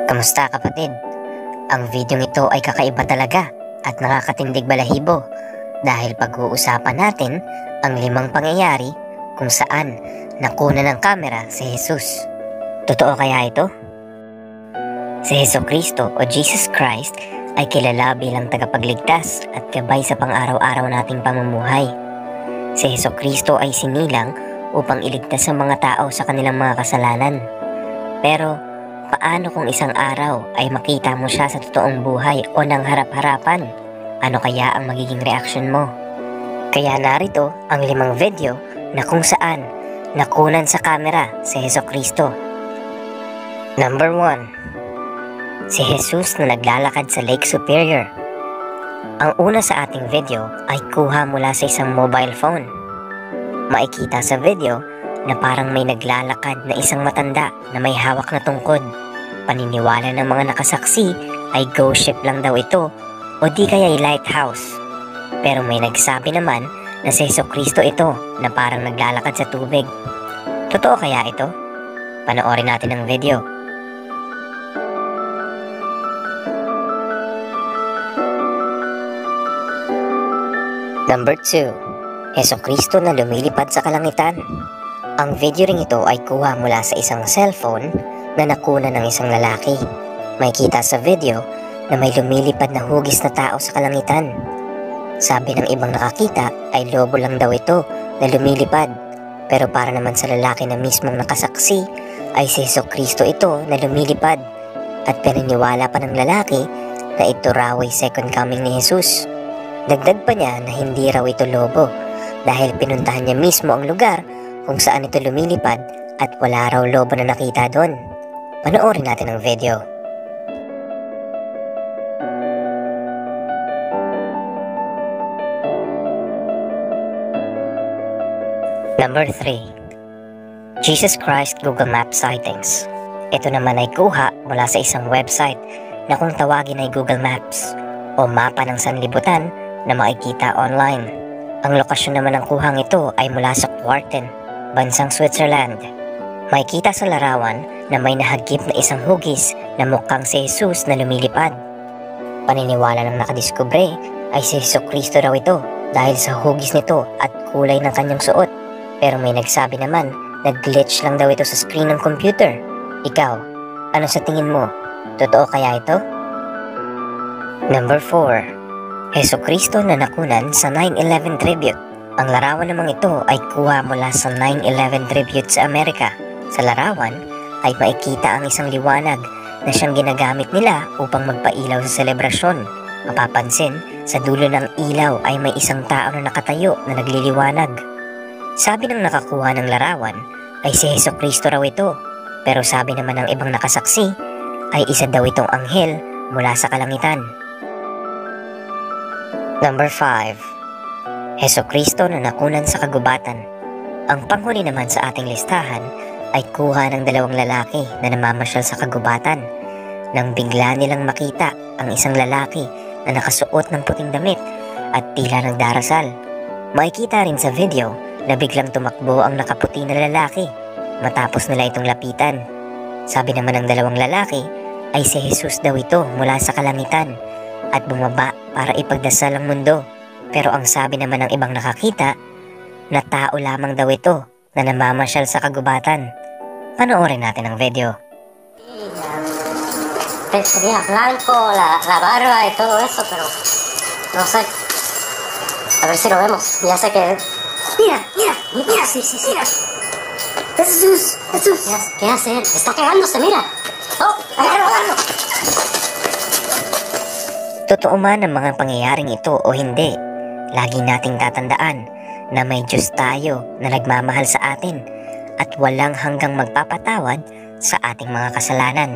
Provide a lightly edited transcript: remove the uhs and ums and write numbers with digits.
Kamusta kapatid? Ang video ito ay kakaiba talaga at nakakatindig balahibo dahil pag-uusapan natin ang 5 pangyayari kung saan nakuna ng kamera si Jesus. Totoo kaya ito? Si Jesucristo o Jesus Christ ay kilala bilang tagapagligtas at gabay sa pang-araw-araw nating pamumuhay. Si Jesucristo ay sinilang upang iligtas ang mga tao sa kanilang mga kasalanan. Pero paano kung isang araw ay makita mo siya sa totoong buhay o nang harap-harapan? Ano kaya ang magiging reaksyon mo? Kaya narito ang 5 video na kung saan nakunan sa kamera si Jesucristo. Number 1. Si Jesus na naglalakad sa Lake Superior. Ang una sa ating video ay kuha mula sa isang mobile phone. Makikita sa video na parang may naglalakad na isang matanda na may hawak na tungkod. Paniniwala ng mga nakasaksi ay ghost ship lang daw ito o di kaya ay lighthouse. Pero may nagsabi naman na si Jesucristo ito na parang naglalakad sa tubig. Totoo kaya ito? Panoorin natin ang video. Number 2. Jesucristo na lumilipad sa kalangitan. Ang video ring ito ay kuha mula sa isang cellphone na nakuna ng isang lalaki. Makikita sa video na may lumilipad na hugis na tao sa kalangitan. Sabi ng ibang nakakita ay lobo lang daw ito na lumilipad. Pero para naman sa lalaki na mismong nakasaksi ay si Jesucristo ito na lumilipad. At pinaniwala pa ng lalaki na ito raw ay second coming ni Jesus. Dagdag pa niya na hindi raw ito lobo dahil pinuntahan niya mismo ang lugar kung saan ito lumilipad at wala raw lobo na nakita doon. Panoorin natin ang video. Number 3. Jesus Christ Google Maps sightings. Ito naman ay kuha mula sa isang website na kung tawagin ay Google Maps o mapa ng sanlibutan na makikita online. Ang lokasyon naman ng kuhang ito ay mula sa Quarten, bansang Switzerland. Makikita sa larawan na may nahagip na isang hugis na mukhang si Jesus na lumilipad. Paniniwala ng nakadiskubre ay si Jesucristo raw ito dahil sa hugis nito at kulay ng kanyang suot. Pero may nagsabi naman na glitch lang daw ito sa screen ng computer. Ikaw, ano sa tingin mo? Totoo kaya ito? Number 4. Jesucristo na nakunan sa 9/11 tribute. Ang larawan namang ito ay kuha mula sa 9/11 tribute sa Amerika. Sa larawan ay makikita ang isang liwanag na siyang ginagamit nila upang magpailaw sa selebrasyon. Mapapansin, sa dulo ng ilaw ay may isang tao na nakatayo na nagliliwanag. Sabi ng nakakuha ng larawan ay si Jesucristo raw ito. Pero sabi naman ng ibang nakasaksi ay isa daw itong anghel mula sa kalangitan. Number 5. Jesucristo na nakunan sa kagubatan. Ang panghuli naman sa ating listahan ay kuha ng 2 lalaki na namamasyal sa kagubatan nang bigla nilang makita ang isang lalaki na nakasuot ng puting damit at tila nagdarasal. Makikita rin sa video na biglang tumakbo ang nakaputi na lalaki matapos nila itong lapitan. Sabi naman ng 2 lalaki ay si Jesus daw ito mula sa kalangitan at bumaba para ipagdasal ang mundo. Pero ang sabi naman ng ibang nakakita na tao lamang daw ito na namamasyal sa kagubatan. Panoorin natin ang video. Sería blanco, la barba y todo eso, pero no sé. A ver si lo vemos. Ya sé que... Mira, mira, mira, sí, mira. Jesús, Jesús. ¿Qué hace él? Está cagándose, mira. Oh, agárralo. Totoo man ang mga pangyayaring ito o hindi, lagi nating tatandaan na may Diyos tayo na nagmamahal sa atin at walang hanggang magpapatawad sa ating mga kasalanan.